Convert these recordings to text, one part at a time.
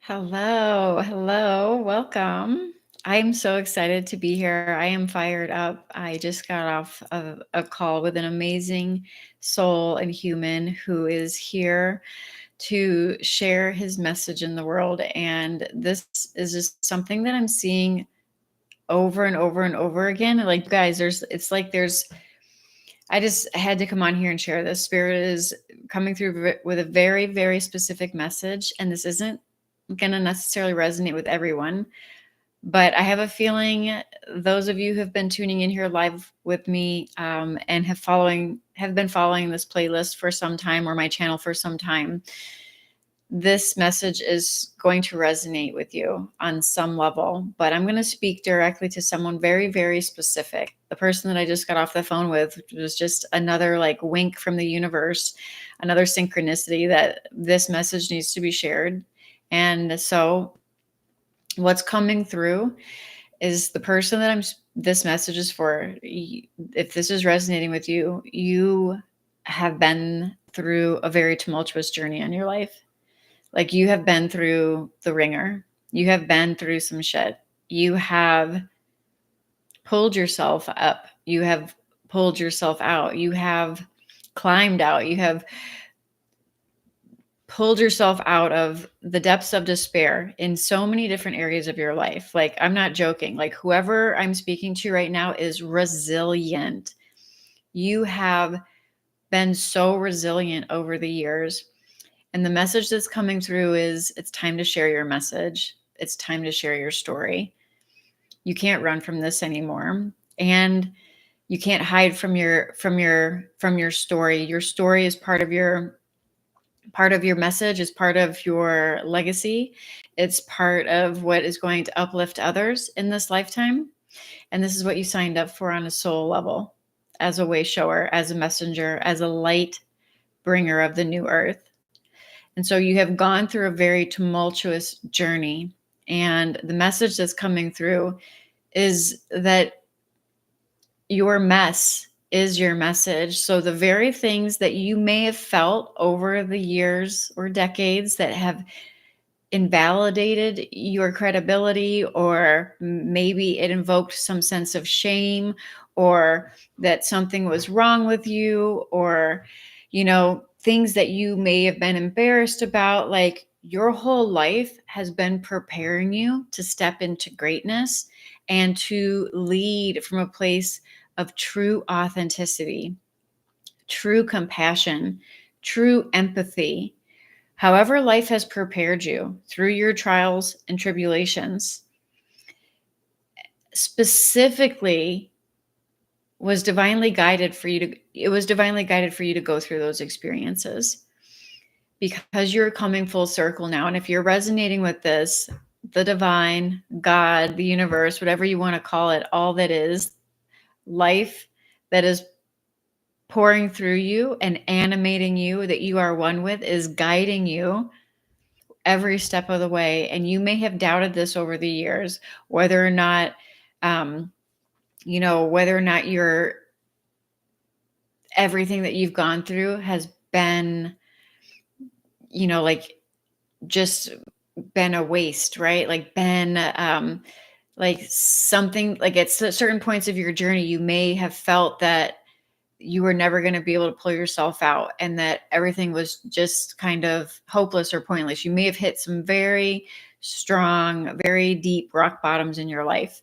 Hello, hello, welcome. I'm so excited to be here. I am fired up. I just got off of a call with an amazing soul and human who is here to share his message in the world. And this is just something that I'm seeing over and over and over again. Like, guys, I just had to come on here and share this. Spirit is coming through with a very, very specific message. And this isn't going to necessarily resonate with everyone, but I have a feeling those of you who have been tuning in here live with me and have been following this playlist for some time, or my channel for some time, this message is going to resonate with you on some level. But I'm going to speak directly to someone very, very specific. The person that I just got off the phone with was just another like wink from the universe, another synchronicity that this message needs to be shared. And so what's coming through is the person that this message is for. If this is resonating with you, you have been through a very tumultuous journey in your life. Like, you have been through the ringer. You have been through some shit. You have pulled yourself up. You have pulled yourself out. You have climbed out. You have pulled yourself out of the depths of despair in so many different areas of your life. Like, I'm not joking. Like, whoever I'm speaking to right now is resilient. You have been so resilient over the years. And the message that's coming through is it's time to share your message. It's time to share your story. You can't run from this anymore. And you can't hide from your story. Your story is part of your message, is part of your legacy. It's part of what is going to uplift others in this lifetime. And this is what you signed up for on a soul level, as a way shower, as a messenger, as a light bringer of the new earth. And so you have gone through a very tumultuous journey. And the message that's coming through is that your mess is your message. So the very things that you may have felt over the years or decades that have invalidated your credibility, or maybe it invoked some sense of shame, or that something was wrong with you, or, things that you may have been embarrassed about, like, your whole life has been preparing you to step into greatness and to lead from a place of true authenticity, true compassion, true empathy. However life has prepared you through your trials and tribulations, specifically was divinely guided for you to go through those experiences, because you're coming full circle now. And if you're resonating with this, the divine, God, the universe, whatever you want to call it, all that is life that is pouring through you and animating you, that you are one with, is guiding you every step of the way. And you may have doubted this over the years, whether or not, you're everything that you've gone through has been, like, just been a waste, right? Like, been, like something, like, at certain points of your journey, you may have felt that you were never going to be able to pull yourself out, and that everything was just kind of hopeless or pointless. You may have hit some very strong, very deep rock bottoms in your life.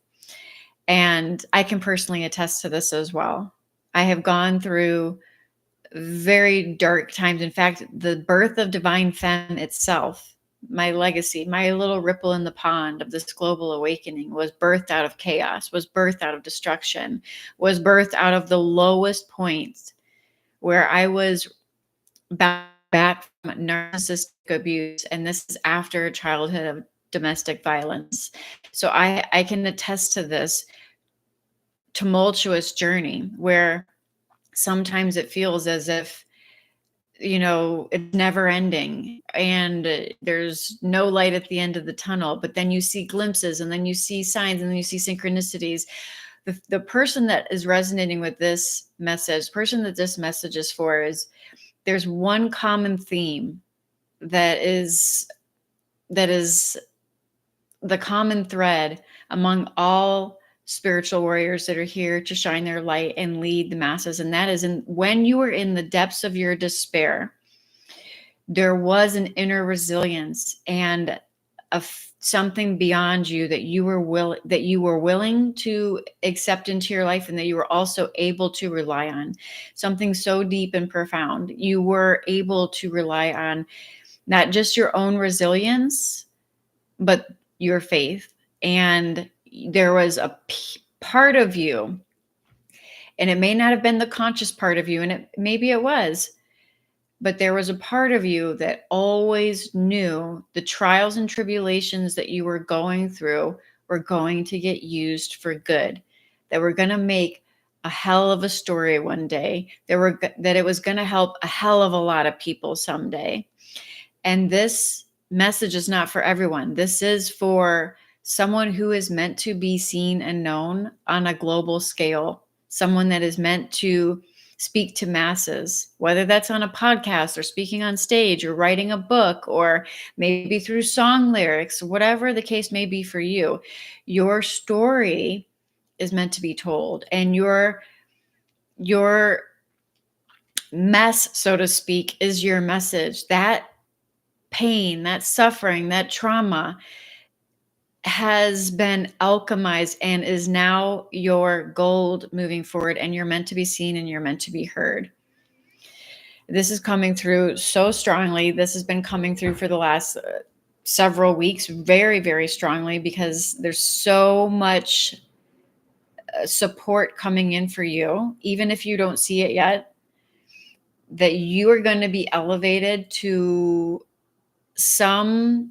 And I can personally attest to this as well. I have gone through very dark times. In fact, the birth of Divine Femme itself, my legacy, my little ripple in the pond of this global awakening, was birthed out of chaos, was birthed out of destruction, was birthed out of the lowest points, where I was back from narcissistic abuse. And this is after childhood of domestic violence. So I can attest to this tumultuous journey, where sometimes it feels as if, it's never ending, and there's no light at the end of the tunnel. But then you see glimpses, and then you see signs, and then you see synchronicities. The person that is resonating with this message, person that this message is for, is there's one common theme that is that is the common thread among all spiritual warriors that are here to shine their light and lead the masses. And that is, when you were in the depths of your despair, there was an inner resilience and something beyond you that you were willing to accept into your life, and that you were also able to rely on. Something so deep and profound. You were able to rely on not just your own resilience, but your faith. And there was a part of you, and it may not have been the conscious part of you, and maybe it was, but there was a part of you that always knew the trials and tribulations that you were going through were going to get used for good, that were going to make a hell of a story one day, that it was going to help a hell of a lot of people someday. And this message is not for everyone. This is for someone who is meant to be seen and known on a global scale, someone that is meant to speak to masses, whether that's on a podcast or speaking on stage or writing a book or maybe through song lyrics, whatever the case may be for you. Your story is meant to be told, and your mess, so to speak, is your message. That pain, that suffering, that trauma has been alchemized and is now your gold moving forward, and you're meant to be seen and you're meant to be heard. This is coming through so strongly. This has been coming through for the last several weeks very, very strongly, because there's so much support coming in for you, even if you don't see it yet, that you are going to be elevated to some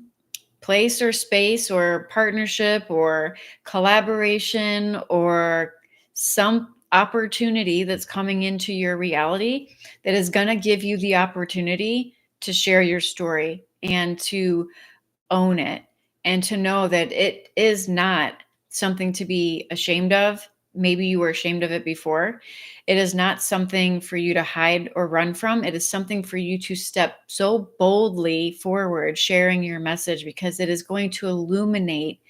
place or space or partnership or collaboration or some opportunity that's coming into your reality that is going to give you the opportunity to share your story and to own it, and to know that it is not something to be ashamed of. Maybe you were ashamed of it before. It is not something for you to hide or run from. It is something for you to step so boldly forward, sharing your message, because it is going to illuminate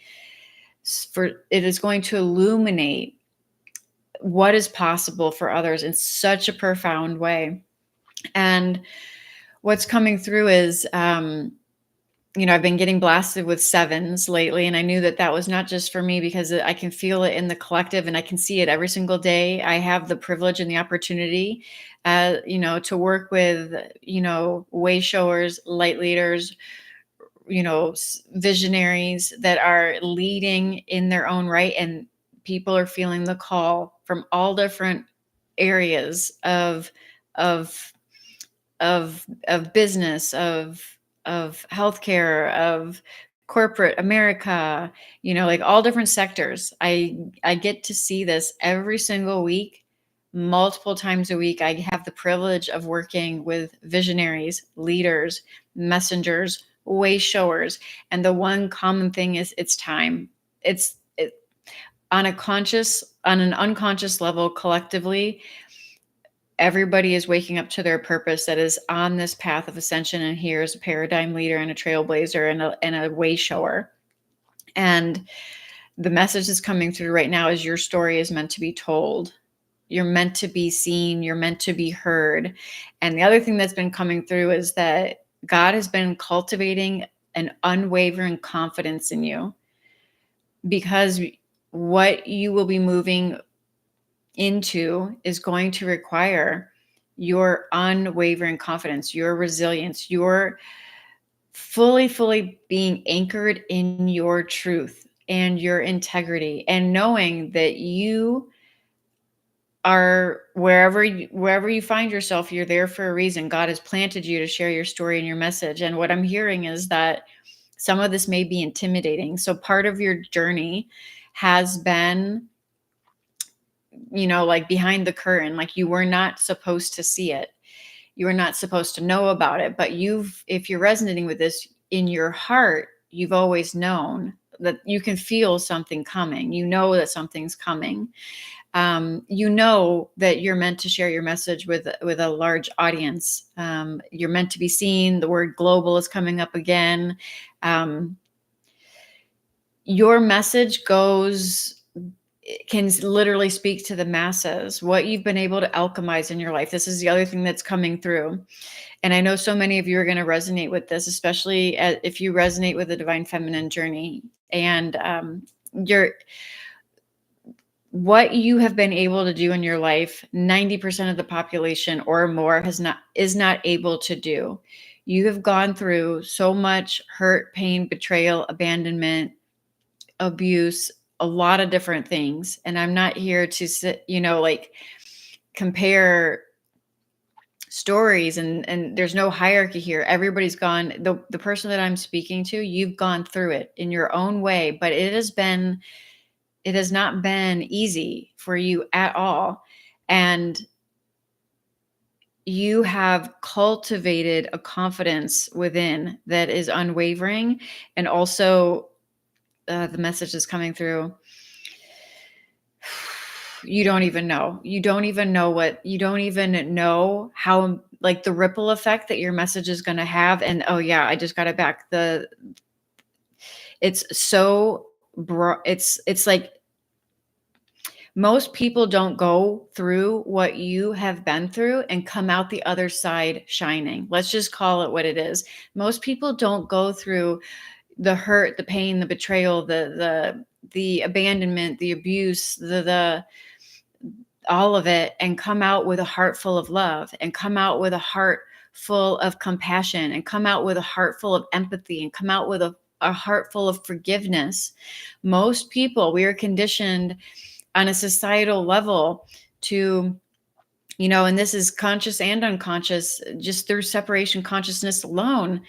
what is possible for others in such a profound way. And what's coming through is, I've been getting blasted with sevens lately, and I knew that was not just for me, because I can feel it in the collective and I can see it every single day. I have the privilege and the opportunity, to work with, way showers, light leaders, visionaries that are leading in their own right. And people are feeling the call from all different areas of business, of healthcare, of corporate America, like all different sectors. I get to see this every single week, multiple times a week. I have the privilege of working with visionaries, leaders, messengers, way showers, and the one common thing is it's time. It's on an unconscious level, collectively, everybody is waking up to their purpose, that is on this path of ascension, and here is a paradigm leader and a trailblazer and a way shower. And the message that's coming through right now is your story is meant to be told. You're meant to be seen. You're meant to be heard. And the other thing that's been coming through is that God has been cultivating an unwavering confidence in you, because what you will be moving into is going to require your unwavering confidence, your resilience, your fully being anchored in your truth and your integrity, and knowing that you are wherever you find yourself, you're there for a reason. God has planted you to share your story and your message. And what I'm hearing is that some of this may be intimidating. So part of your journey has been, like behind the curtain, like you were not supposed to see it. You were not supposed to know about it. But if you're resonating with this in your heart, you've always known that you can feel something coming. You know that something's coming. You know that you're meant to share your message with a large audience. You're meant to be seen. The word global is coming up again. Um, your message goes can literally speak to the masses. What you've been able to alchemize in your life. This is the other thing that's coming through. And I know so many of you are going to resonate with this, especially if you resonate with the divine feminine journey. And you're what you have been able to do in your life, 90% of the population or more is not able to do. You have gone through so much hurt, pain, betrayal, abandonment, abuse, a lot of different things. And I'm not here to sit, like compare stories, and there's no hierarchy here. Everybody's gone, the person that I'm speaking to, you've gone through it in your own way, but it has not been easy for you at all. And you have cultivated a confidence within that is unwavering. And also, the message is coming through. You don't even know. You don't even know how, like, the ripple effect that your message is going to have. And oh yeah, I just got it back. It's so it's like most people don't go through what you have been through and come out the other side shining. Let's just call it what it is. Most people don't go through the hurt, the pain, the betrayal, the abandonment, the abuse, the all of it, and come out with a heart full of love, and come out with a heart full of compassion, and come out with a heart full of empathy, and come out with a heart full of forgiveness. Most people, we are conditioned on a societal level to, and this is conscious and unconscious, just through separation consciousness alone.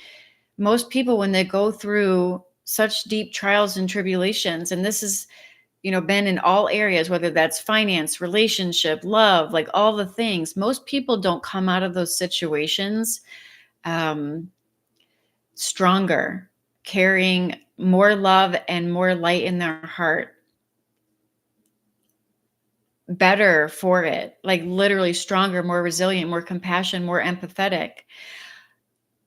Most people, when they go through such deep trials and tribulations, and this is, been in all areas, whether that's finance, relationship, love, like all the things, most people don't come out of those situations stronger, carrying more love and more light in their heart, better for it, like literally stronger, more resilient, more compassion, more empathetic.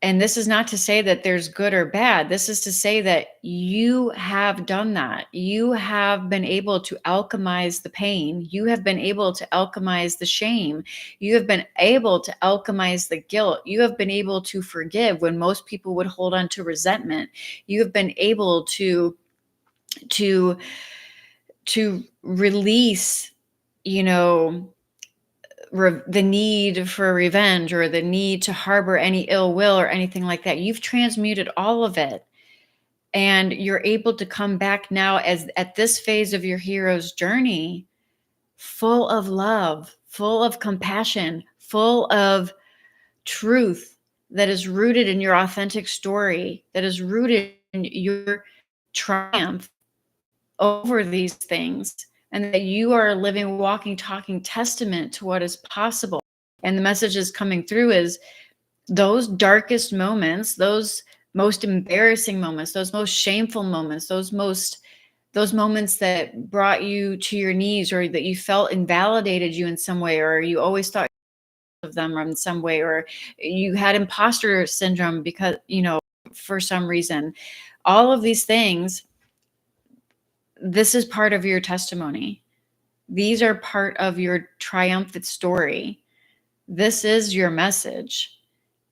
And this is not to say that there's good or bad. This is to say that you have done that. You have been able to alchemize the pain. You have been able to alchemize the shame. You have been able to alchemize the guilt. You have been able to forgive when most people would hold on to resentment. You have been able to release, the need for revenge or the need to harbor any ill will or anything like that. You've transmuted all of it, and you're able to come back now as at this phase of your hero's journey, full of love, full of compassion, full of truth, that is rooted in your authentic story, that is rooted in your triumph over these things, and that you are a living, walking, talking testament to what is possible. And the message is coming through is those darkest moments, those most embarrassing moments, those most shameful moments, those moments that brought you to your knees, or that you felt invalidated you in some way, or you always thought of them in some way, or you had imposter syndrome because, for some reason, all of these things, this is part of your testimony. These are part of your triumphant story. This is your message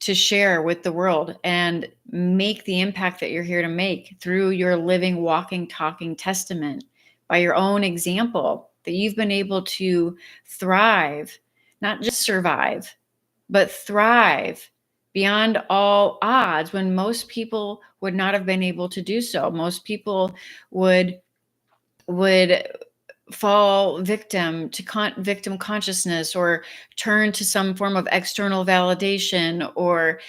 to share with the world and make the impact that you're here to make through your living, walking, talking testament, by your own example, that you've been able to thrive, not just survive, but thrive beyond all odds when most people would not have been able to do so. Most people would fall victim to victim consciousness, or turn to some form of external validation, or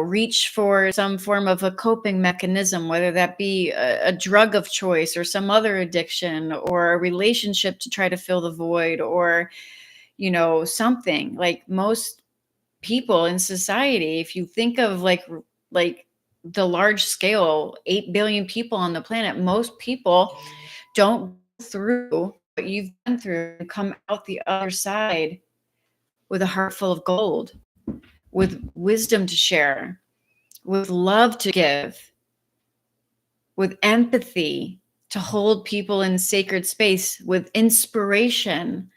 reach for some form of a coping mechanism, whether that be a drug of choice, or some other addiction, or a relationship to try to fill the void, or something. Like most people in society, if you think of like the large scale, 8 billion people on the planet, most people don't go through what you've been through and come out the other side with a heart full of gold, with wisdom to share, with love to give, with empathy to hold people in sacred space, with inspiration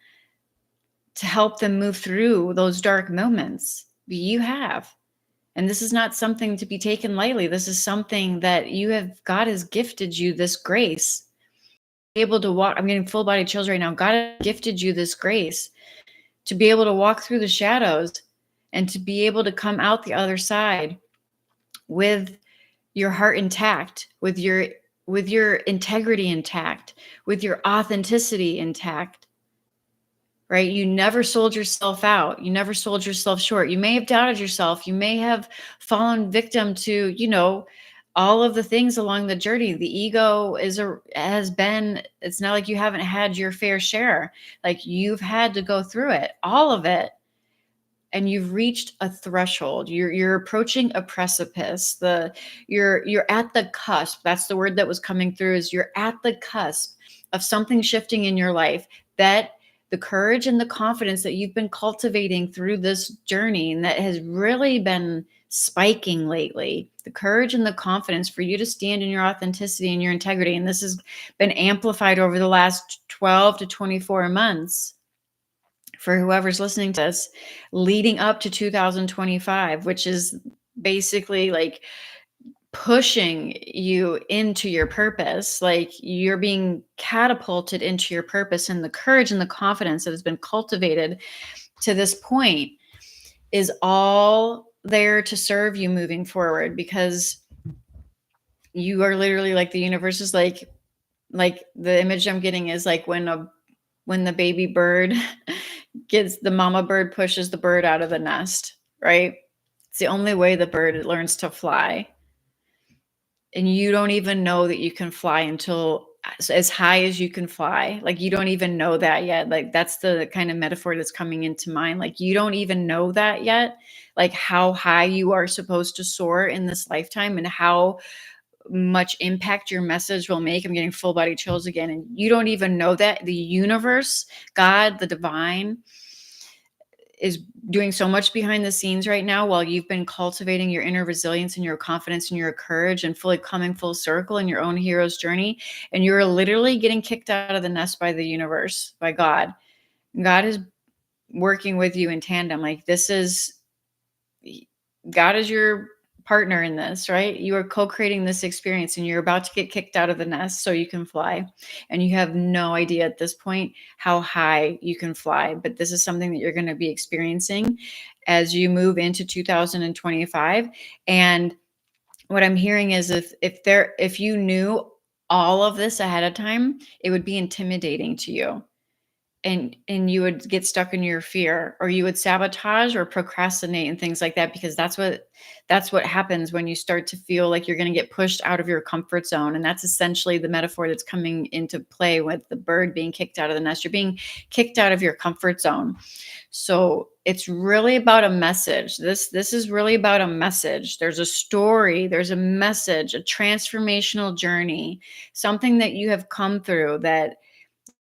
to help them move through those dark moments. You have. And this is not something to be taken lightly. This is something that God has gifted you this grace. Able to walk, I'm getting full body chills right now. God has gifted you this grace to be able to walk through the shadows and to be able to come out the other side with your heart intact, with your integrity intact, with your authenticity intact. Right? You never sold yourself out. You never sold yourself short. You may have doubted yourself. You may have fallen victim to, all of the things along the journey. The ego it's not like you haven't had your fair share. Like, you've had to go through it, all of it. And you've reached a threshold. You're approaching a precipice. You're at the cusp. That's the word that was coming through, is you're at the cusp of something shifting in your life, that the courage and the confidence that you've been cultivating through this journey, and that has really been spiking lately, the courage and the confidence for you to stand in your authenticity and your integrity. And this has been amplified over the last 12 to 24 months for whoever's listening to this, leading up to 2025, which is basically like pushing you into your purpose. Like, you're being catapulted into your purpose, and the courage and the confidence that has been cultivated to this point is all there to serve you moving forward, because you are literally, like, the universe is like the image I'm getting is like when the baby bird the mama bird pushes the bird out of the nest, right? It's the only way the bird learns to fly. And you don't even know that you can fly until as high as you can fly. Like, you don't even know that yet. Like, that's the kind of metaphor that's coming into mind. Like, you don't even know that yet, like how high you are supposed to soar in this lifetime, and how much impact your message will make. I'm getting full body chills again. And you don't even know that the universe, God, the divine, is doing so much behind the scenes right now, while you've been cultivating your inner resilience and your confidence and your courage, and fully coming full circle in your own hero's journey. And you're literally getting kicked out of the nest by the universe, by God. God is working with you in tandem. Like, God is your partner in this, right? You are co-creating this experience, and you're about to get kicked out of the nest so you can fly. And you have no idea at this point how high you can fly, but this is something that you're going to be experiencing as you move into 2025. And what I'm hearing is, if you knew all of this ahead of time, it would be intimidating to you. And you would get stuck in your fear, or you would sabotage or procrastinate and things like that, because that's what happens when you start to feel like you're going to get pushed out of your comfort zone. And that's essentially the metaphor that's coming into play with the bird being kicked out of the nest. You're being kicked out of your comfort zone. So it's really about a message. This is really about a message. There's a story, there's a message, a transformational journey, something that you have come through, that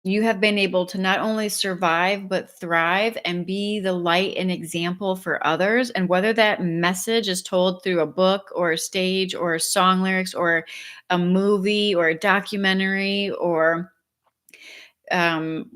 you have been able to not only survive, but thrive and be the light and example for others. And whether that message is told through a book or a stage or song lyrics or a movie or a documentary or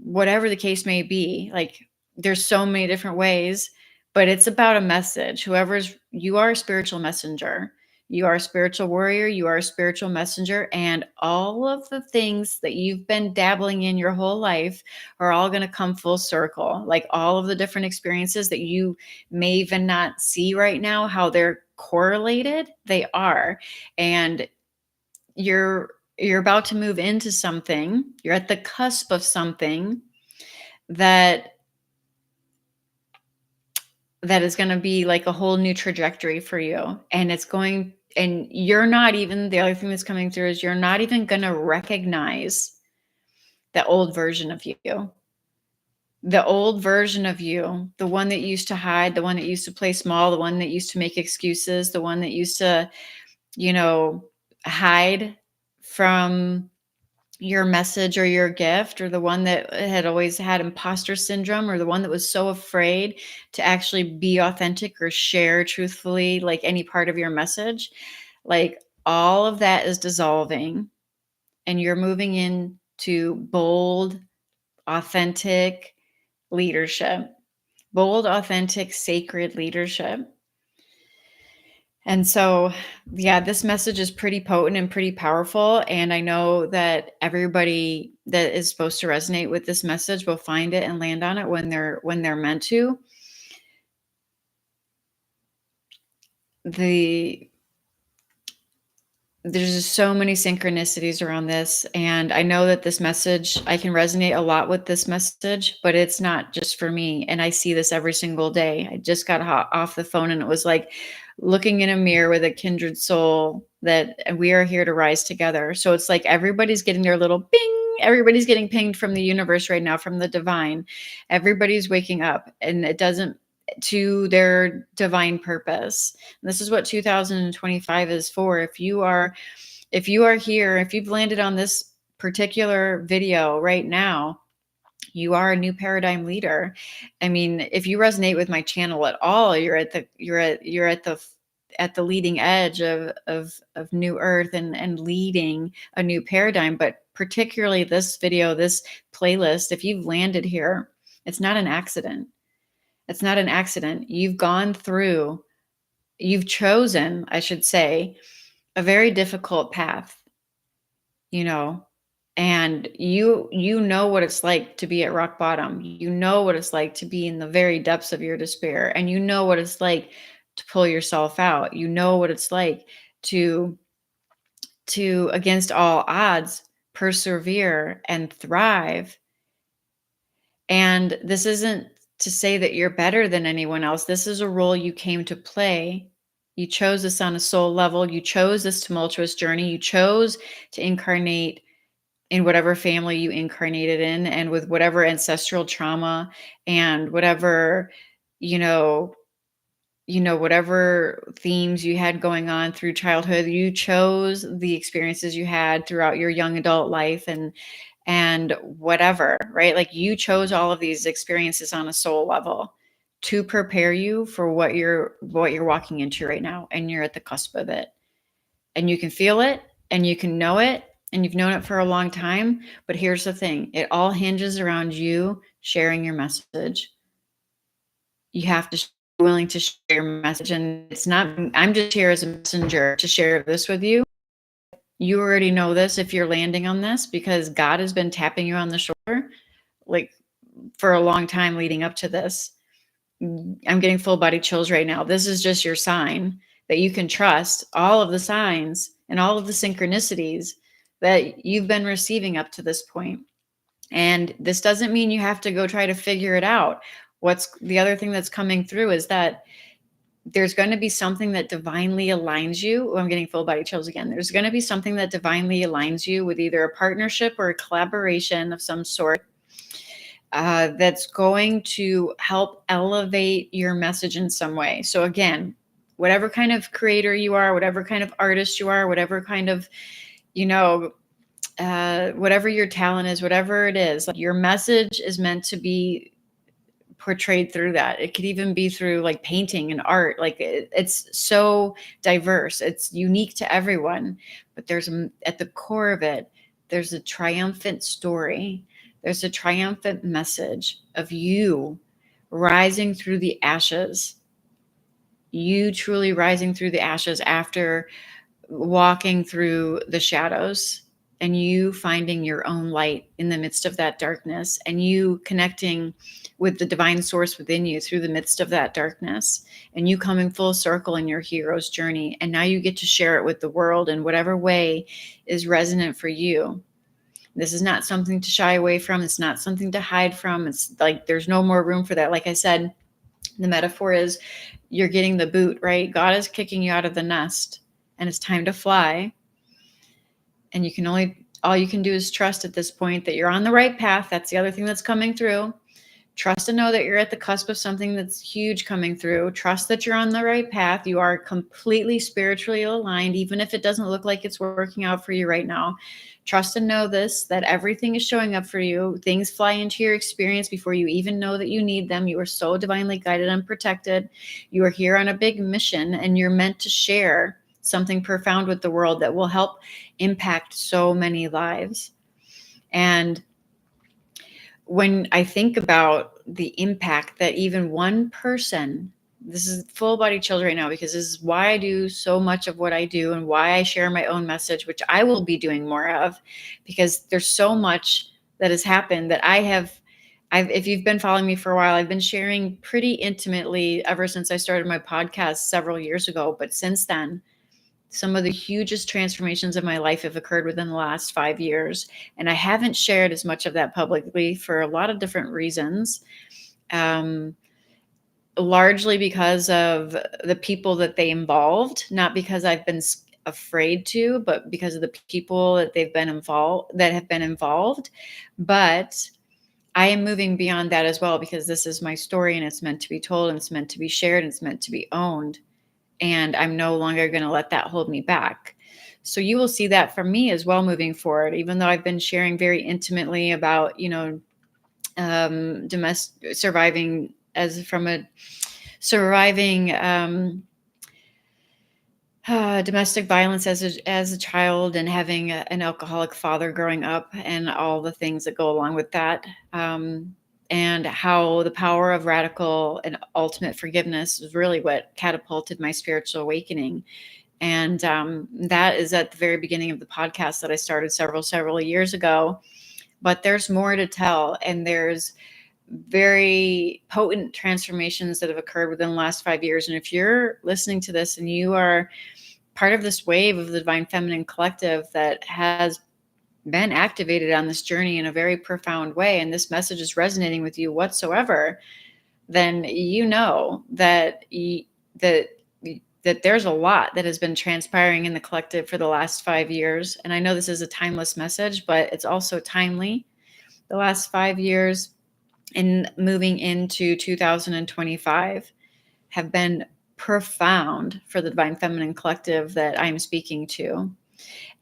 whatever the case may be, like, there's so many different ways, but it's about a message. You are a spiritual messenger. You are a spiritual warrior. You are a spiritual messenger. And all of the things that you've been dabbling in your whole life are all going to come full circle. Like, all of the different experiences that you may even not see right now, how they're correlated, they are. And you're about to move into something. You're at the cusp of something that is going to be like a whole new trajectory for you. And you're not even, the other thing that's coming through is, you're not even going to recognize the old version of you. The old version of you, the one that used to hide, the one that used to play small, the one that used to make excuses, the one that used to, hide from your message or your gift, or the one that had always had imposter syndrome, or the one that was so afraid to actually be authentic or share truthfully, like any part of your message, like all of that is dissolving and you're moving into bold, authentic leadership, bold, authentic, sacred leadership. And so, yeah, this message is pretty potent and pretty powerful. And I know that everybody that is supposed to resonate with this message will find it and land on it when they're meant to. The There's just so many synchronicities around this. And I know that this message, I can resonate a lot with this message, but it's not just for me. And I see this every single day. I just got off the phone and it was like looking in a mirror with a kindred soul that we are here to rise together. So it's like everybody's getting their little bing, everybody's getting pinged from the universe right now, from the divine. Everybody's waking up, and it doesn't, to their divine purpose. And this is what 2025 is for. If you are here, if you've landed on this particular video right now, you are a new paradigm leader. I mean, if you resonate with my channel at all, you're at the leading edge of new earth and leading a new paradigm. But particularly this video, this playlist, if you've landed here, it's not an accident. It's not an accident. You've chosen, I should say, a very difficult path, you know, and you know what it's like to be at rock bottom. You know what it's like to be in the very depths of your despair, and you know what it's like to pull yourself out. You know what it's like to against all odds persevere and thrive. And this isn't to say that you're better than anyone else. This is a role you came to play. You chose this on a soul level. You chose this tumultuous journey. You chose to incarnate in whatever family you incarnated in, and with whatever ancestral trauma and whatever, you know, whatever themes you had going on through childhood. You chose the experiences you had throughout your young adult life, and whatever, right? Like you chose all of these experiences on a soul level to prepare you for what you're walking into right now, and you're at the cusp of it. And you can feel it, and you can know it, and you've known it for a long time. But here's the thing, it all hinges around you sharing your message. You have to be willing to share your message. And it's not, I'm just here as a messenger to share this with you. You already know this if you're landing on this, because God has been tapping you on the shoulder like for a long time leading up to this. I'm getting full body chills right now. This is just your sign that you can trust all of the signs and all of the synchronicities that you've been receiving up to this point. And this doesn't mean you have to go try to figure it out. What's the other thing that's coming through is that there's going to be something that divinely aligns you. Oh, I'm getting full body chills again. There's going to be something that divinely aligns you with either a partnership or a collaboration of some sort, that's going to help elevate your message in some way. So again, whatever kind of creator you are, whatever kind of artist you are, whatever kind of, you know, whatever your talent is, whatever it is, like your message is meant to be portrayed through that. It could even be through like painting and art. Like it's so diverse. It's unique to everyone, but at the core of it, there's a triumphant story. There's a triumphant message of you rising through the ashes. You truly rising through the ashes after walking through the shadows, and you finding your own light in the midst of that darkness, and you connecting with the divine source within you through the midst of that darkness, and you coming full circle in your hero's journey. And now you get to share it with the world in whatever way is resonant for you. This is not something to shy away from. It's not something to hide from. It's like there's no more room for that. Like I said, the metaphor is you're getting the boot, right? God is kicking you out of the nest, and it's time to fly. And all you can do is trust at this point that you're on the right path. That's the other thing that's coming through, Trust and know that you're at the cusp of something that's huge coming through. Trust that you're on the right path. You are completely spiritually aligned, even if it doesn't look like it's working out for you right now. Trust and know this, that everything is showing up for you. Things fly into your experience before you even know that you need them. You are so divinely guided and protected. You are here on a big mission, and you're meant to share something profound with the world that will help impact so many lives. And when I think about the impact that even one person, this is full body chills right now, because this is why I do so much of what I do and why I share my own message, which I will be doing more of, because there's so much that has happened that if you've been following me for a while, I've been sharing pretty intimately ever since I started my podcast several years ago. But since then, some of the hugest transformations of my life have occurred within the last 5 years. And I haven't shared as much of that publicly for a lot of different reasons. Largely because of the people that they involved, not because I've been afraid to, but because of the people that have been involved. But I am moving beyond that as well, because this is my story and it's meant to be told and it's meant to be shared and it's meant to be owned. And I'm no longer going to let that hold me back. So you will see that from me as well moving forward, even though I've been sharing very intimately about, surviving domestic violence as a child, and having an alcoholic father growing up, and all the things that go along with that. And how the power of radical and ultimate forgiveness is really what catapulted my spiritual awakening. And that is at the very beginning of the podcast that I started several years ago. But there's more to tell, and there's very potent transformations that have occurred within the last 5 years. And if you're listening to this and you are part of this wave of the Divine Feminine Collective that has been activated on this journey in a very profound way, and this message is resonating with you whatsoever, then you know that that there's a lot that has been transpiring in the collective for the last 5 years. And I know this is a timeless message, but it's also timely. The last 5 years and moving into 2025 have been profound for the Divine Feminine Collective that I'm speaking to.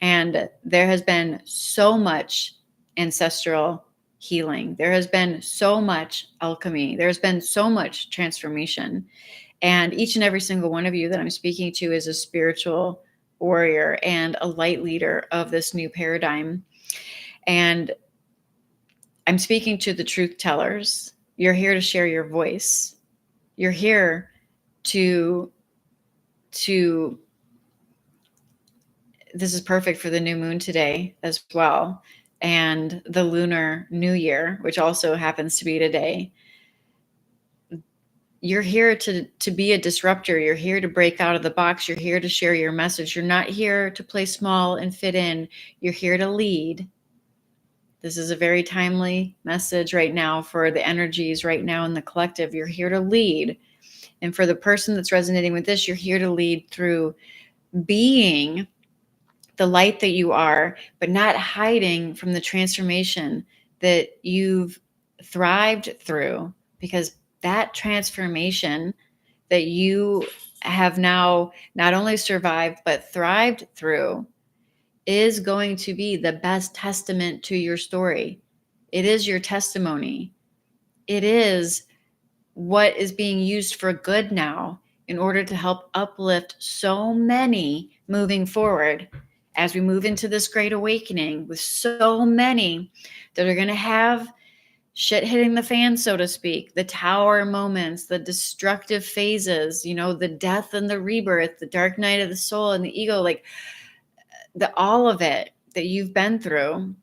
And there has been so much ancestral healing. There has been so much alchemy. There's been so much transformation. And each and every single one of you that I'm speaking to is a spiritual warrior and a light leader of this new paradigm. And I'm speaking to the truth tellers. You're here to share your voice. You're here to this is perfect for the new moon today as well, and the Lunar New Year, which also happens to be today. You're here to be a disruptor. You're here to break out of the box. You're here to share your message. You're not here to play small and fit in. You're here to lead. This is a very timely message right now for the energies right now in the collective. You're here to lead. And for the person that's resonating with this, you're here to lead through being the light that you are, but not hiding from the transformation that you've thrived through, because that transformation that you have now not only survived, but thrived through is going to be the best testament to your story. It is your testimony. It is what is being used for good now in order to help uplift so many moving forward as we move into this great awakening, with so many that are going to have shit hitting the fan, so to speak, the tower moments, the destructive phases, the death and the rebirth, the dark night of the soul and the ego, like all of it that you've been through.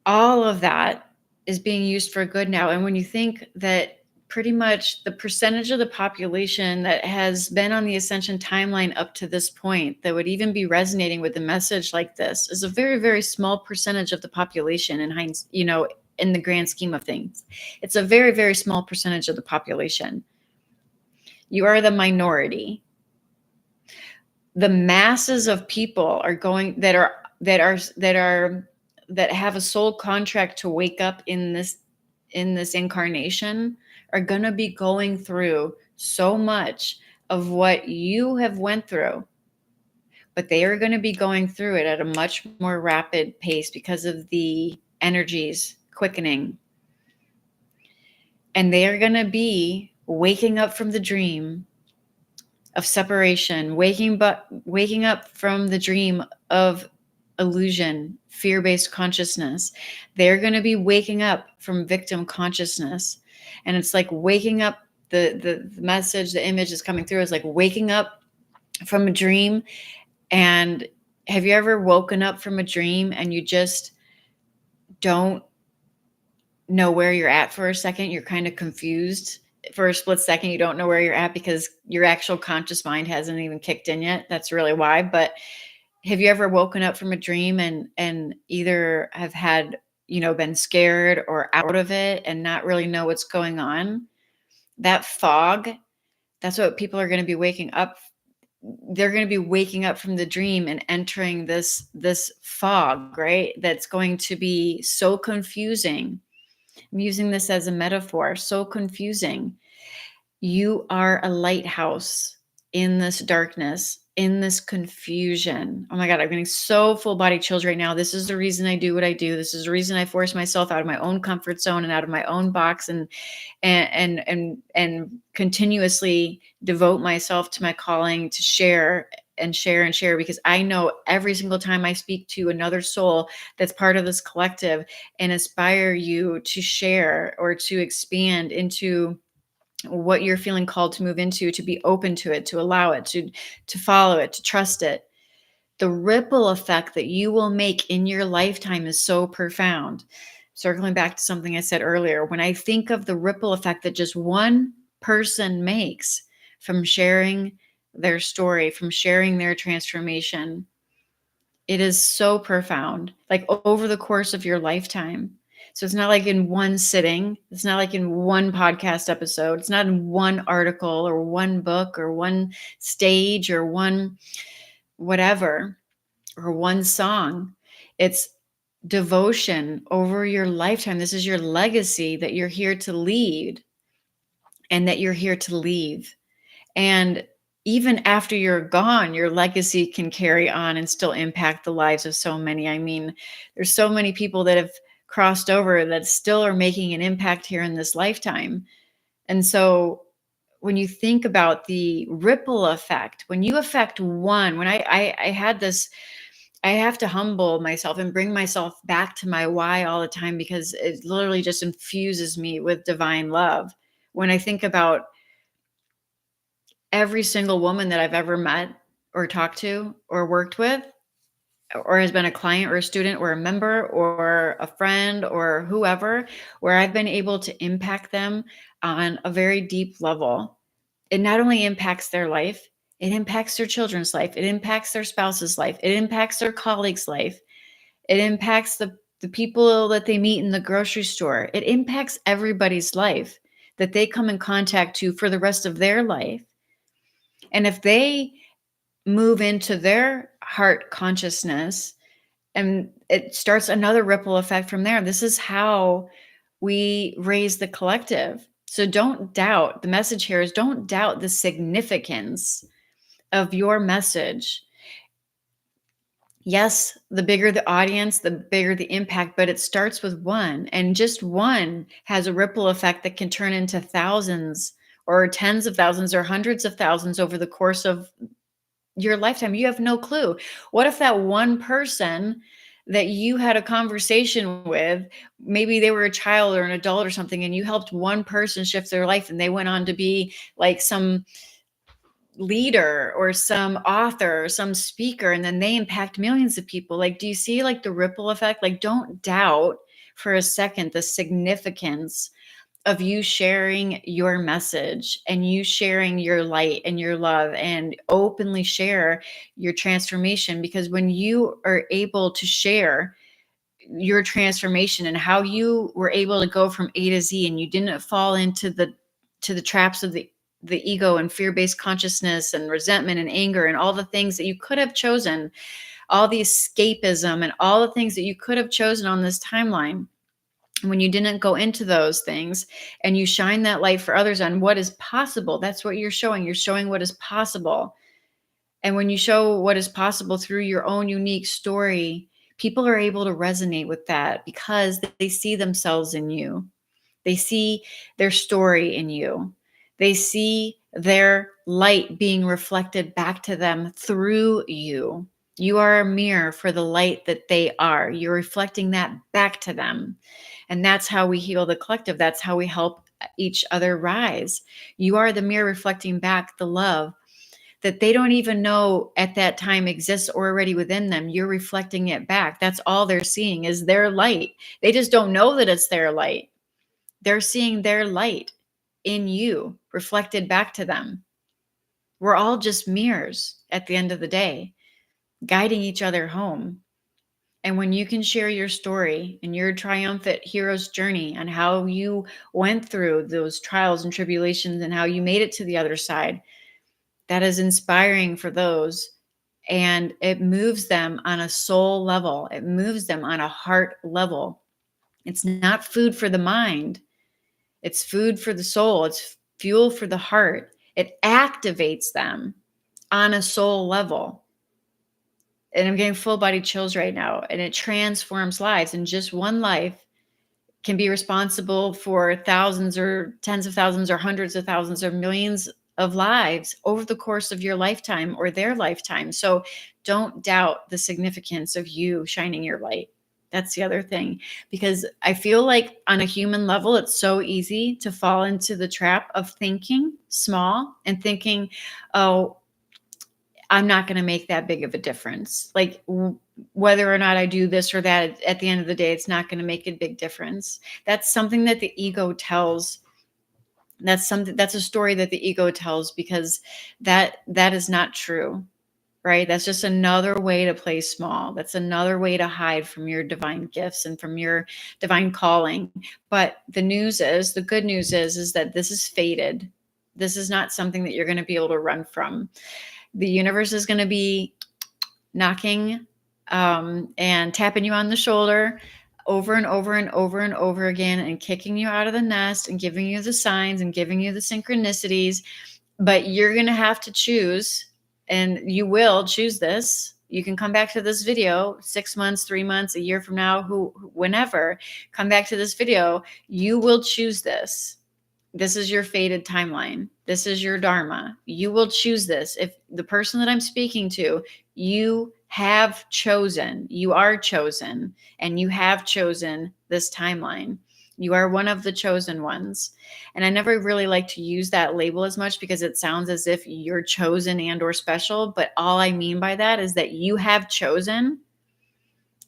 All of that is being used for good now. And when you think that pretty much the percentage of the population that has been on the ascension timeline up to this point that would even be resonating with a message like this is a very, very small percentage of the population in the grand scheme of things. It's a very, very small percentage of the population. You are the minority. The masses of people are going that are that have a soul contract to wake up in this incarnation are going to be going through so much of what you have went through, but they are going to be going through it at a much more rapid pace because of the energies quickening. And they are going to be waking up from the dream of separation, waking up from the dream of illusion, fear-based consciousness. They're going to be waking up from victim consciousness. And it's like waking up, the message, the image is coming through is like waking up from a dream. And have you ever woken up from a dream and you just don't know where you're at for a second? You're kind of confused for a split second. You don't know where you're at because your actual conscious mind hasn't even kicked in yet. That's really why. But have you ever woken up from a dream and either have had, been scared or out of it and not really know what's going on? That fog, that's what people are going to be waking up. They're going to be waking up from the dream and entering this fog, right? That's going to be so confusing. I'm using this as a metaphor, so confusing. You are a lighthouse in this darkness, in this confusion. Oh my God, I'm getting so full body chills right now. This is the reason I do what I do. This is the reason I force myself out of my own comfort zone and out of my own box and continuously devote myself to my calling to share and share and share, because I know every single time I speak to another soul that's part of this collective and inspire you to share or to expand into what you're feeling called to move into, to be open to it, to allow it, to follow it, to trust it. The ripple effect that you will make in your lifetime is so profound. Circling back to something I said earlier, when I think of the ripple effect that just one person makes from sharing their story, from sharing their transformation, it is so profound, like over the course of your lifetime. So it's not like in one sitting. It's not like in one podcast episode. It's not in one article or one book or one stage or one whatever or one song. It's devotion over your lifetime. This is your legacy that you're here to lead and that you're here to leave. And even after you're gone, your legacy can carry on and still impact the lives of so many. I mean, there's so many people that have crossed over that still are making an impact here in this lifetime. And so when you think about the ripple effect, when you affect one, when I had this, I have to humble myself and bring myself back to my why all the time, because it literally just infuses me with divine love. When I think about every single woman that I've ever met or talked to or worked with, or has been a client or a student or a member or a friend or whoever, where I've been able to impact them on a very deep level. It not only impacts their life, it impacts their children's life, it impacts their spouse's life, it impacts their colleague's life, it impacts the people that they meet in the grocery store. It impacts everybody's life that they come in contact to for the rest of their life. And if they move into their heart consciousness, and it starts another ripple effect from there. This is how we raise the collective. So don't doubt, the message here is don't doubt the significance of your message. Yes, the bigger the audience, the bigger the impact, but it starts with one, and just one has a ripple effect that can turn into thousands or tens of thousands or hundreds of thousands over the course of your lifetime. You have no clue. What if that one person that you had a conversation with, maybe they were a child or an adult or something, and you helped one person shift their life and they went on to be like some leader or some author or some speaker, and then they impact millions of people? Like, do you see like the ripple effect? Like, don't doubt for a second the significance of you sharing your message and you sharing your light and your love and openly share your transformation. Because when you are able to share your transformation and how you were able to go from A to Z, and you didn't fall into the traps of the ego and fear-based consciousness and resentment and anger and all the things that you could have chosen, all the escapism and all the things that you could have chosen on this timeline. When you didn't go into those things and you shine that light for others on what is possible, that's what you're showing. You're showing what is possible. And when you show what is possible through your own unique story, people are able to resonate with that because they see themselves in you. They see their story in you. They see their light being reflected back to them through you. You are a mirror for the light that they are. You're reflecting that back to them. And that's how we heal the collective. That's how we help each other rise. You are the mirror reflecting back the love that they don't even know at that time exists already within them. You're reflecting it back. That's all they're seeing is their light. They just don't know that it's their light. They're seeing their light in you reflected back to them. We're all just mirrors at the end of the day, guiding each other home. And when you can share your story and your triumphant hero's journey and how you went through those trials and tribulations and how you made it to the other side, that is inspiring for those. And it moves them on a soul level. It moves them on a heart level. It's not food for the mind. It's food for the soul. It's fuel for the heart. It activates them on a soul level. And I'm getting full body chills right now. And it transforms lives. And just one life can be responsible for thousands or tens of thousands or hundreds of thousands or millions of lives over the course of your lifetime or their lifetime. So don't doubt the significance of you shining your light. That's the other thing, because I feel like on a human level, it's so easy to fall into the trap of thinking small and thinking, oh, I'm not going to make that big of a difference. Like whether or not I do this or that, at the end of the day, it's not going to make a big difference. That's something that the ego tells. That's a story that the ego tells, because that is not true, right? That's just another way to play small. That's another way to hide from your divine gifts and from your divine calling. But the good news is that this is fated. This is not something that you're going to be able to run from. The universe is going to be knocking and tapping you on the shoulder over and over and over and over again and kicking you out of the nest and giving you the signs and giving you the synchronicities. But you're going to have to choose, and you will choose this. You can come back to this video 6 months, 3 months, a year from now, whenever, come back to this video. You will choose this. This is your fated timeline. This is your dharma. You will choose this. If the person that I'm speaking to, you have chosen, you are chosen, and you have chosen this timeline. You are one of the chosen ones. And I never really like to use that label as much because it sounds as if you're chosen and or special. But all I mean by that is that you have chosen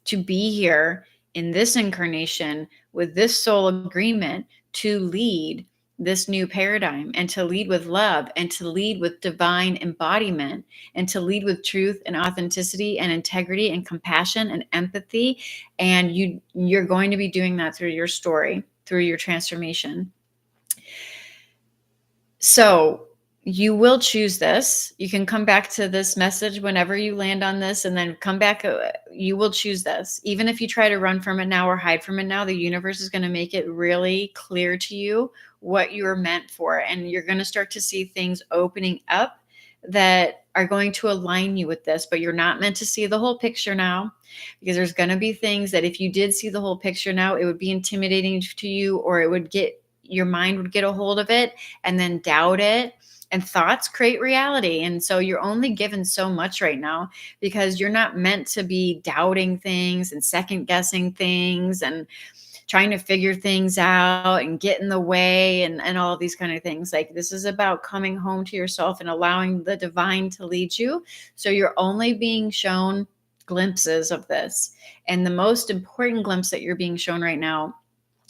to be here in this incarnation with this soul agreement to lead this new paradigm, and to lead with love, and to lead with divine embodiment, and to lead with truth and authenticity and integrity and compassion and empathy. And you're going to be doing that through your story, through your transformation. So you will choose this. You can come back to this message whenever you land on this, and then come back. You will choose this. Even if you try to run from it now or hide from it now, the universe is going to make it really clear to you what you are meant for. And you're going to start to see things opening up that are going to align you with this. But you're not meant to see the whole picture now, because there's going to be things that if you did see the whole picture now, it would be intimidating to you, or your mind would get a hold of it and then doubt it. And thoughts create reality. And so you're only given so much right now, because you're not meant to be doubting things and second guessing things and trying to figure things out and get in the way and all of these kind of things. Like, this is about coming home to yourself and allowing the divine to lead you. So you're only being shown glimpses of this. And the most important glimpse that you're being shown right now,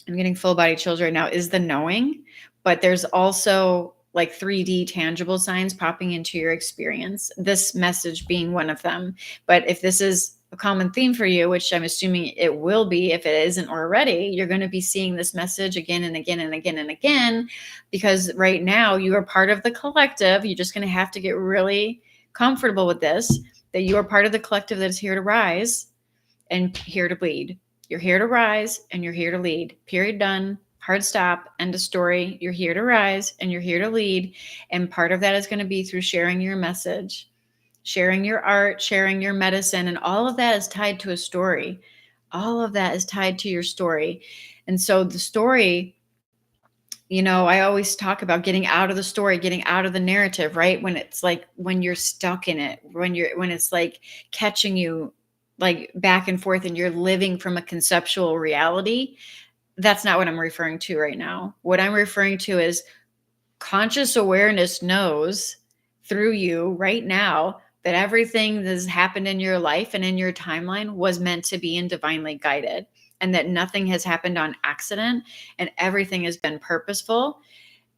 I'm getting full body chills right now, is the knowing. But there's also like 3D tangible signs popping into your experience, this message being one of them. But if this is a common theme for you, which I'm assuming it will be, if it isn't already, you're going to be seeing this message again and again and again and again, because right now you are part of the collective. You're just going to have to get really comfortable with this, that you are part of the collective that is here to rise and here to lead. You're here to rise and you're here to lead. Period. Done. Hard stop. End of story. You're here to rise and you're here to lead. And part of that is going to be through sharing your message, sharing your art, sharing your medicine, and all of that is tied to a story. All of that is tied to your story. And so the story, I always talk about getting out of the story, getting out of the narrative, right? When it's like when you're stuck in it, when it's like catching you like back and forth and you're living from a conceptual reality. That's not what I'm referring to right now. What I'm referring to is conscious awareness knows through you right now that everything that has happened in your life and in your timeline was meant to be and divinely guided, and that nothing has happened on accident and everything has been purposeful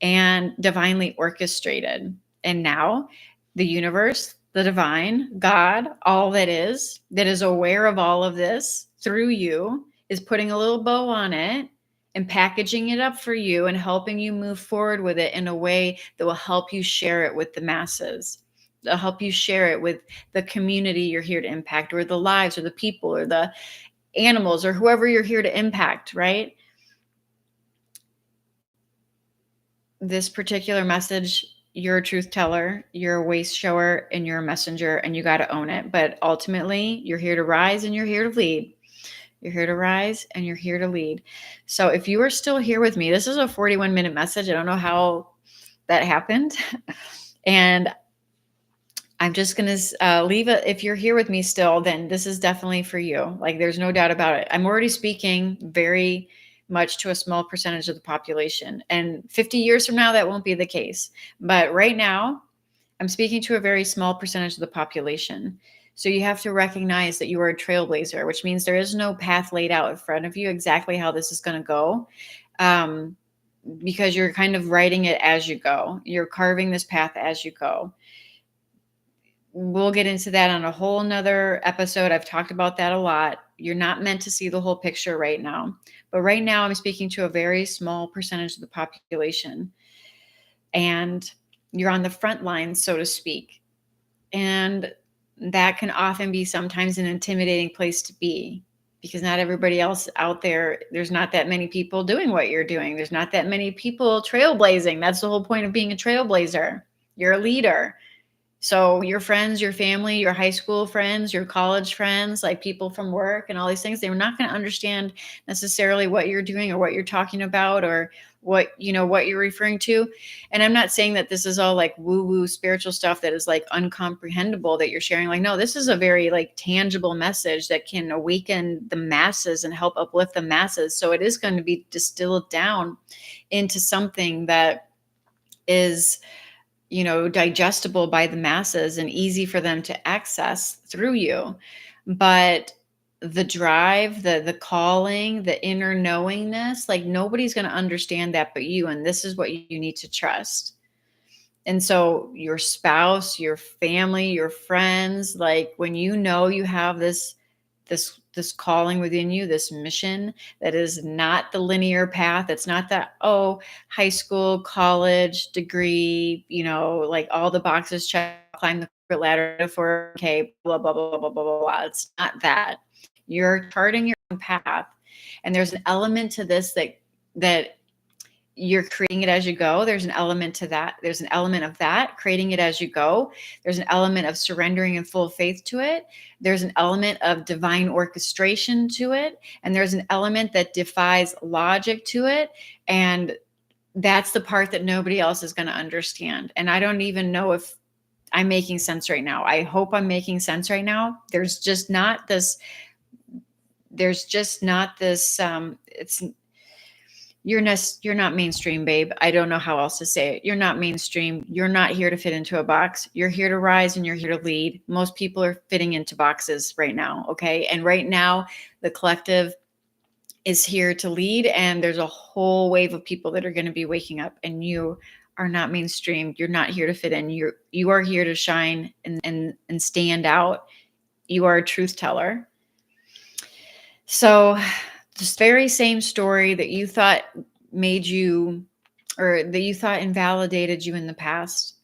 and divinely orchestrated. And now the universe, the divine, God, all that is aware of all of this through you, is putting a little bow on it and packaging it up for you and helping you move forward with it in a way that will help you share it with the masses. They'll help you share it with the community you're here to impact, or the lives or the people or the animals or whoever you're here to impact, right? This particular message, you're a truth teller, you're a waste shower, and you're a messenger, and you got to own it. But ultimately, you're here to rise and you're here to lead. You're here to rise and you're here to lead. So if you are still here with me, this is a 41-minute message. I don't know how that happened. And I'm just going to leave it. If you're here with me still, then this is definitely for you. Like, there's no doubt about it. I'm already speaking very much to a small percentage of the population. And 50 years from now, that won't be the case. But right now, I'm speaking to a very small percentage of the population. So you have to recognize that you are a trailblazer, which means there is no path laid out in front of you exactly how this is going to go. Because you're kind of writing it as you go. You're carving this path as you go. We'll get into that on a whole nother episode. I've talked about that a lot. You're not meant to see the whole picture right now. But right now, I'm speaking to a very small percentage of the population. And you're on the front lines, so to speak. And that can often be sometimes an intimidating place to be, because not everybody else out there, there's not that many people doing what you're doing. There's not that many people trailblazing. That's the whole point of being a trailblazer. You're a leader. So your friends, your family, your high school friends, your college friends, like people from work and all these things, they're not going to understand necessarily what you're doing or what you're talking about or what you're referring to. And I'm not saying that this is all like woo-woo spiritual stuff that is like uncomprehendable that you're sharing. Like, no, this is a very like tangible message that can awaken the masses and help uplift the masses. So it is going to be distilled down into something that is digestible by the masses and easy for them to access through you. But the drive, the calling, the inner knowingness, like nobody's going to understand that but you. And this is what you need to trust. And so your spouse, your family, your friends, like when you know you have this calling within you, this mission that is not the linear path. It's not that, high school, college, degree, like all the boxes check, climb the corporate ladder for, okay, blah, blah, blah, blah, blah, blah, blah. It's not that. You're charting your own path. And there's an element to this that you're creating it as you go. There's an element to that. There's an element of that, creating it as you go. There's an element of surrendering in full faith to it. There's an element of divine orchestration to it. And there's an element that defies logic to it. And that's the part that nobody else is going to understand. And I don't even know if I'm making sense right now. I hope I'm making sense right now. There's just not this, you're not mainstream, babe. I don't know how else to say it. You're not mainstream. You're not here to fit into a box. You're here to rise and you're here to lead. Most people are fitting into boxes right now. Okay. And right now, the collective is here to lead. And there's a whole wave of people that are going to be waking up, and you are not mainstream. You're not here to fit in. You are here to shine and stand out. You are a truth teller. So this very same story that you thought made you, or that you thought invalidated you in the past,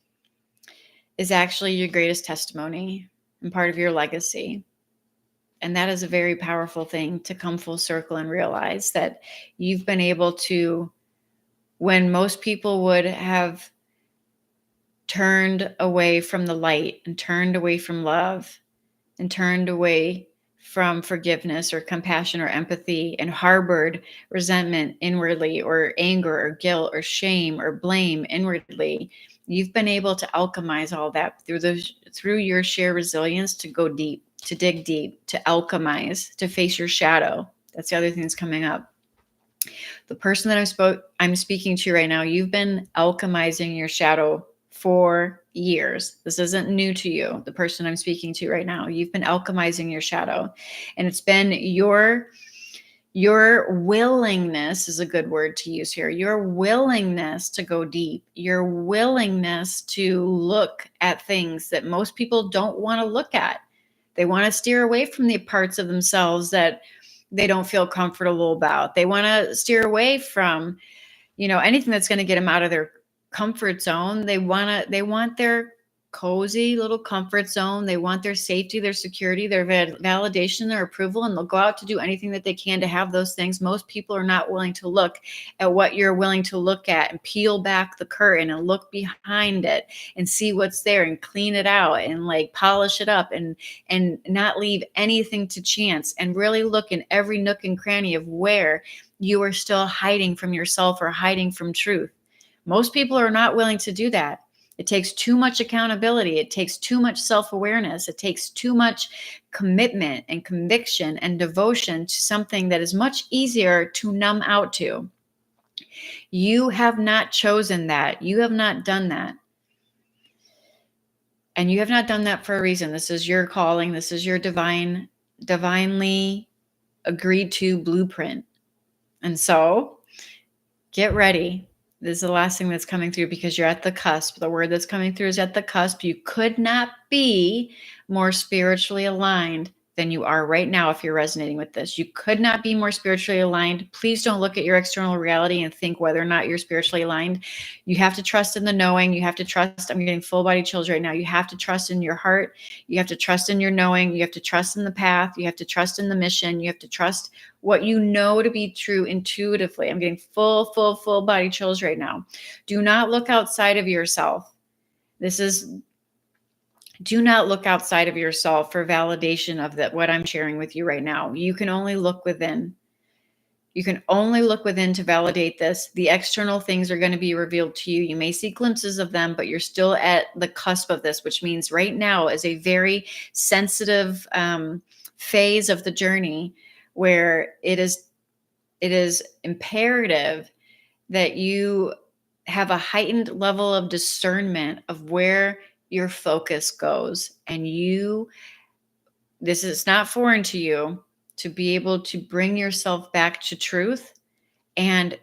is actually your greatest testimony. and part of your legacy. And that is a very powerful thing to come full circle and realize that you've been able to, when most people would have turned away from the light and turned away from love and turned away from forgiveness or compassion or empathy and harbored resentment inwardly, or anger or guilt or shame or blame inwardly, you've been able to alchemize all that through your sheer resilience to go deep, to dig deep, to alchemize, to face your shadow. That's the other thing that's coming up. The person that I'm speaking to right now, you've been alchemizing your shadow for years. This isn't new to you. The person I'm speaking to right now, you've been alchemizing your shadow, and it's been your willingness is a good word to use here. Your willingness to go deep, your willingness to look at things that most people don't want to look at. They want to steer away from the parts of themselves that they don't feel comfortable about. They want to steer away from, anything that's going to get them out of their comfort zone. They want their cozy little comfort zone. They want their safety, their security, their validation, their approval, and they'll go out to do anything that they can to have those things. Most people are not willing to look at what you're willing to look at and peel back the curtain and look behind it and see what's there and clean it out and like polish it up and not leave anything to chance, and really look in every nook and cranny of where you are still hiding from yourself or hiding from truth. Most people are not willing to do that. It takes too much accountability. It takes too much self-awareness. It takes too much commitment and conviction and devotion to something that is much easier to numb out to. You have not chosen that. You have not done that. And you have not done that for a reason. This is your calling. This is your divinely agreed to blueprint. And so get ready. This is the last thing that's coming through, because you're at the cusp. The word that's coming through is at the cusp. You could not be more spiritually aligned than you are right now if you're resonating with this. You could not be more spiritually aligned. Please don't look at your external reality and think whether or not you're spiritually aligned. You have to trust in the knowing. You have to trust. I'm getting full body chills right now. You have to trust in your heart. You have to trust in your knowing. You have to trust in the path. You have to trust in the mission. You have to trust what you know to be true intuitively. I'm getting full body chills right now. Do not look outside of yourself. Do not look outside of yourself for validation of that, what I'm sharing with you right now. You can only look within. You can only look within to validate this. The external things are going to be revealed to you. You may see glimpses of them, but you're still at the cusp of this, which means right now is a very sensitive phase of the journey where it is imperative that you have a heightened level of discernment of where your focus goes. And this is not foreign to you, to be able to bring yourself back to truth and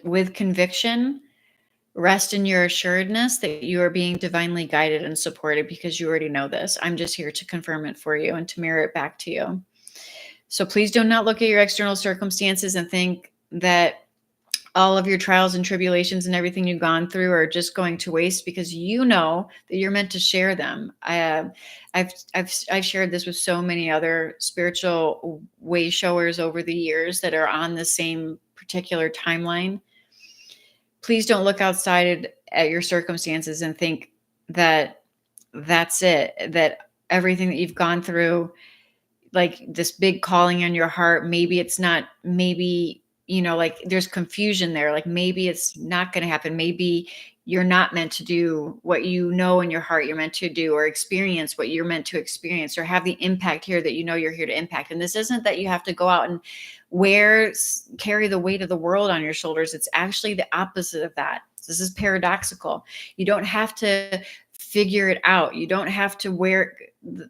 with conviction, rest in your assuredness that you are being divinely guided and supported, because you already know this. I'm just here to confirm it for you and to mirror it back to you. So please do not look at your external circumstances and think that all of your trials and tribulations and everything you've gone through are just going to waste, because you know that you're meant to share them. I've shared this with so many other spiritual way showers over the years that are on the same particular timeline. Please don't look outside at your circumstances and think that that's it, that everything that you've gone through, like this big calling on your heart, maybe it's not, maybe like there's confusion there. Like maybe it's not going to happen. Maybe you're not meant to do what you know in your heart you're meant to do, or experience what you're meant to experience, or have the impact here that you're here to impact. And this isn't that you have to go out and carry the weight of the world on your shoulders. It's actually the opposite of that. This is paradoxical. You don't have to figure it out. You don't have to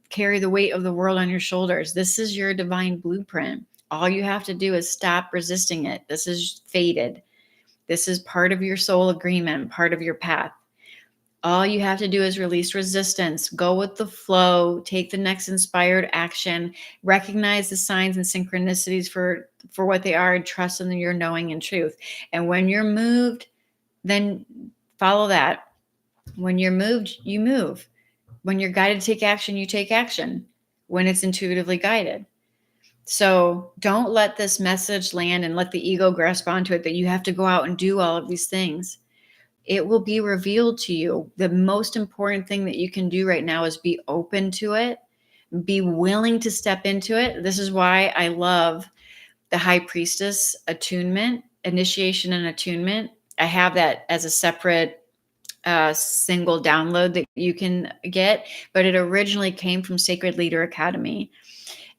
carry the weight of the world on your shoulders. This is your divine blueprint. All you have to do is stop resisting it. This is fated. This is part of your soul agreement, part of your path. All you have to do is release resistance, go with the flow, take the next inspired action, recognize the signs and synchronicities for what they are, and trust in your knowing and truth. And when you're moved, then follow that. When you're moved, you move. When you're guided to take action, you take action when it's intuitively guided. So don't let this message land and let the ego grasp onto it that you have to go out and do all of these things. It will be revealed to you. The most important thing that you can do right now is be open to it, be willing to step into it. This is why I love the High Priestess attunement, initiation and attunement. I have that as a separate single download that you can get, but it originally came from Sacred Leader Academy.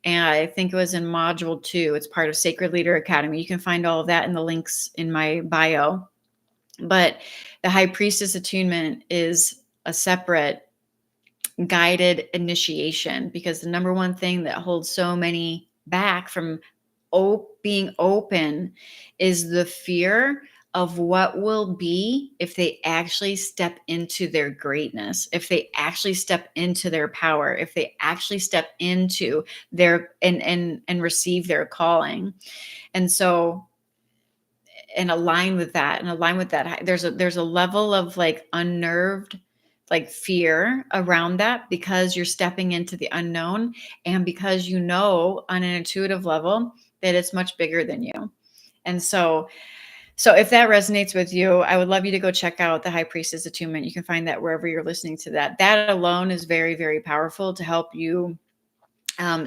And I think it was in module 2. It's part of Sacred Leader Academy. You can find all of that in the links in my bio. But the High Priestess attunement is a separate guided initiation, because the number one thing that holds so many back from being open is the fear of what will be if they actually step into their greatness, if they actually step into their power, if they actually step into their and receive their calling. And so, and align with that, there's a level of like unnerved, like fear around that, because you're stepping into the unknown, and because you know on an intuitive level that it's much bigger than you. And so if that resonates with you, I would love you to go check out the High Priestess attunement. You can find that wherever you're listening to that. That alone is very, very powerful to help you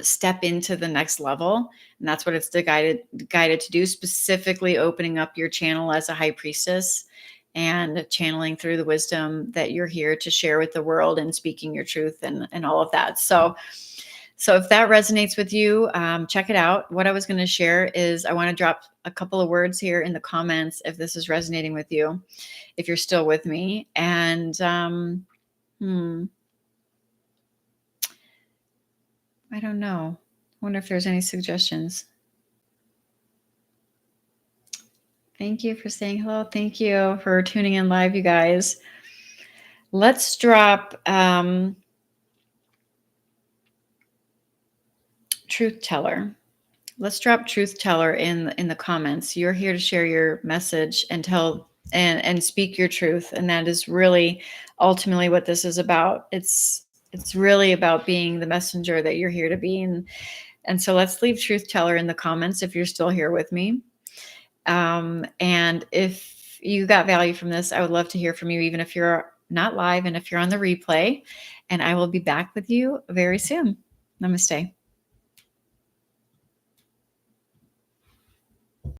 step into the next level. And that's what it's guided to do, specifically opening up your channel as a high priestess and channeling through the wisdom that you're here to share with the world, and speaking your truth and all of that. So if that resonates with you, check it out. What I was going to share is I want to drop a couple of words here in the comments if this is resonating with you, if you're still with me. And I don't know. I wonder if there's any suggestions. Thank you for saying hello. Thank you for tuning in live, you guys. Let's drop Truth Teller. Let's drop Truth Teller in the comments. You're here to share your message and tell and speak your truth, and that is really ultimately what this is about. It's really about being the messenger that you're here to be. And so let's leave Truth Teller in the comments if you're still here with me. And if you got value from this, I would love to hear from you, even if you're not live and if you're on the replay. And I will be back with you very soon. Namaste.